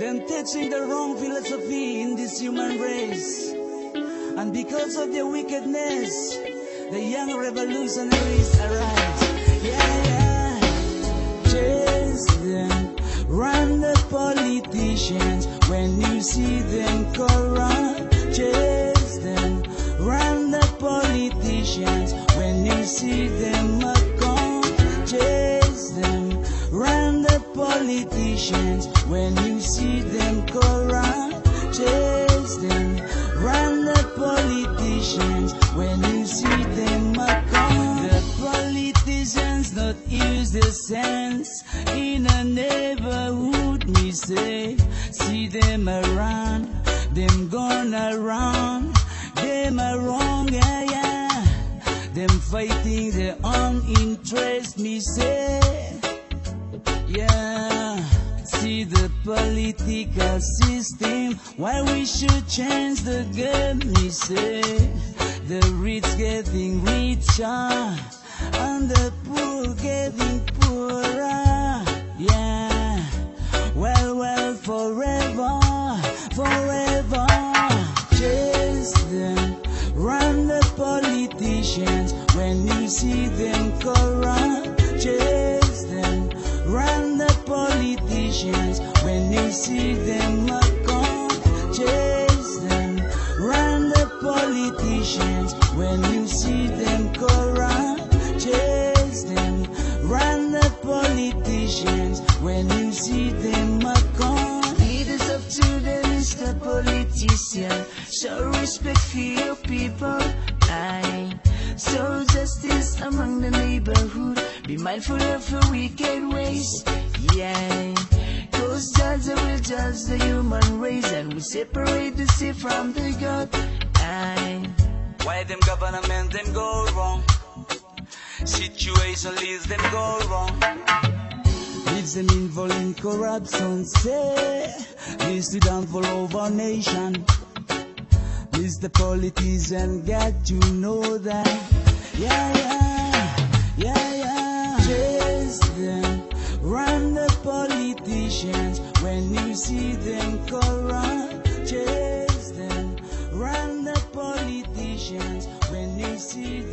them teaching the wrong philosophy in this human race. And because of their wickedness, the young revolutionaries arise. Yeah, yeah. Chase them, run the politicians when you see them corrupt. Chase them, run the politicians when you see them come. Chase them, run the politicians when you see them corrupt. Chase them, run the politicians when you see them come. The politicians not use their sense in a neighborhood, me say. See them around, them gone around, them are wrong, yeah, yeah. Them fighting their own interest, me say. Yeah, see the political system, why we should change the game, me say. The rich getting richer, and the poor getting poorer. Yeah, well, forever, forever. Chase them, run the politicians when you see them corrupt. Chase them, run the politicians when you see them come. Chase them, run the politicians when you see them corrupt. Chase them, run the politicians when you see them come. Leaders of today, Mr. Politician, show respect for your people. Aye. Sow justice among the neighborhood. Be mindful of your wicked ways. Yeah. Cause judge will judge the human race, and we separate the sea from the God. Aye. Why them government them go wrong? Situation leads them go wrong. Leaves them involved in corruption, say. Leads to downfall of our nation. Mr. Politician, got to know that. Yeah, yeah, yeah, yeah. Chase them, run the politicians when you see them corrupt. Chase them, run the politicians when you see them